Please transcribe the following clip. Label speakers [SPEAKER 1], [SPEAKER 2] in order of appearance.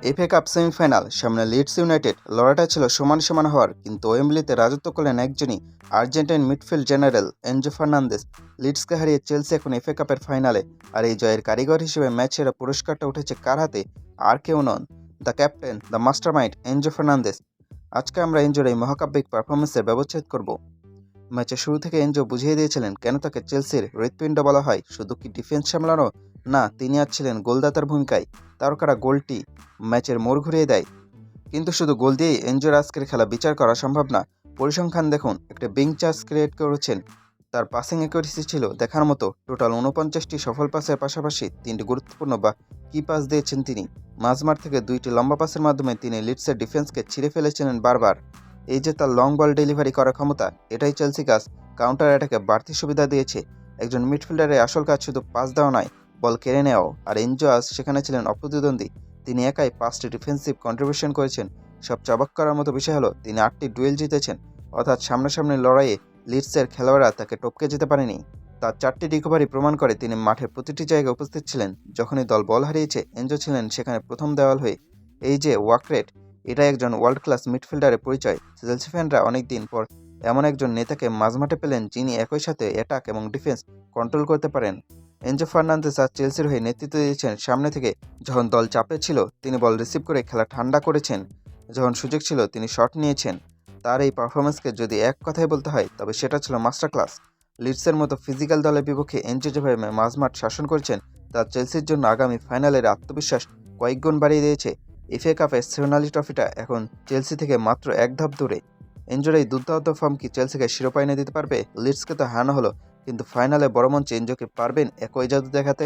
[SPEAKER 1] FA cup semifinal, সামনে Leeds United. লড়াইটা ছিল সমান সমান হওয়ার, কিন্তু ওয়েম্বলিতে রাজত্ব করলেন একজনই, Argentine midfield general Enzo Fernandez. লিডসকে হারিয়ে চেলসি এখন এফএ কাপের ফাইনালে, আর এই জয়ের কারিগর হিসেবে ম্যাচ সেরা পুরস্কারটা উঠেছে কার হাতে? আর কেউ নন, the captain, the mastermind Enzo Fernandez. আজকে আমরা এনজোর এই মহাকাব্যিক পারফরমেন্সের ব্যবচ্ছেদ করব। ম্যাচের শুরু থেকে এনজো বুঝিয়ে দিয়েছিলেন কেন তাকে চেলসির হৃৎপিণ্ড বলা হয়। শুধু কি ডিফেন্স সামলানো না, তিনি আজ ছিলেন গোলদাতার ভূমিকায়। তারকারা গোলটি ম্যাচের মোড় ঘুরিয়ে দেয়। কিন্তু শুধু গোল দিয়েই এনজোর আজকের খেলা বিচার করা সম্ভব না। পরিসংখ্যান দেখুন, একটা বিং চান্স ক্রিয়েট করেছেন, তার পাসিং অ্যাকুরেসি ছিল দেখার মতো। টোটাল 49টি সফল পাসের পাশাপাশি 3টি গুরুত্বপূর্ণ বা কি পাস দিয়েছেন তিনি। মাঝমাঠ থেকে 2টি লম্বা পাসের মাধ্যমে তিনি লিডসের ডিফেন্সকে ছিঁড়ে ফেলেছিলেন বারবার। এই যে তার লং বল ডেলিভারি করার ক্ষমতা, এটাই চেলসি কাজ কাউন্টার অ্যাটাকে বাড়তি সুবিধা দিয়েছে। একজন মিডফিল্ডারের আসল কাজ শুধু পাস দেওয়া নয়, বল কেড়ে নেওয়াও। আর এনজো আজ সেখানে ছিলেন অপ্রতিদ্বন্দ্বী। তিনি একাই 5টি ডিফেন্সিভ কন্ট্রিবিউশন করেছেন। সবচেয়ে অবাক করার মতো বিষয় হলো, তিনি 8টি ডুয়েল জিতেছেন, অর্থাৎ সামনাসামনি লড়াইয়ে লিডসের খেলোয়াড়রা তাকে টপকে যেতে পারেনি। তার 4টি রিকভারি প্রমাণ করে তিনি মাঠের প্রতিটি জায়গায় উপস্থিত ছিলেন। যখনই দল বল হারিয়েছে, এনজো ছিলেন সেখানে প্রথম দেওয়াল হয়ে। এই যে ওয়ার্ক রেট, এটা একজন ওয়ার্ল্ড ক্লাস মিডফিল্ডারের পরিচয়। চেলসি ফ্যানরা অনেকদিন পর এমন একজন নেতাকে মাঝমাঠে পেলেন, যিনি একই সাথে অ্যাটাক এবং ডিফেন্স কন্ট্রোল করতে পারেন। এনজো ফার্নান্দেস আজ চেলসির হয়ে নেতৃত্ব দিয়েছেন সামনে থেকে। যখন দল চাপে ছিল, তিনি বল রিসিভ করে খেলা ঠান্ডা করেছেন। যখন সুযোগ ছিল, তিনি শট নিয়েছেন। তার এই পারফরমেন্সকে যদি এক কথায় বলতে হয়, তবে সেটা ছিল মাস্টার ক্লাস। লিডসের মতো ফিজিক্যাল দলের বিপক্ষে এনজো যেভাবে মাঝমাঠ শাসন করেছেন, তা চেলসির জন্য আগামী ফাইনালের আত্মবিশ্বাস কয়েক গুণ বাড়িয়ে দিয়েছে। এফএ কাপের সোনালি ট্রফিটা এখন চেলসি থেকে মাত্র এক ধাপ দূরে। এনজোর এই দুর্দান্ত ফর্ম কি চেলসিকে শিরোপা এনে দিতে পারবে? লিডসকে তো হারানো হলো, কিন্তু ফাইনালে বড় মঞ্চে এনজো কি পারবেন একই জাদু দেখাতে?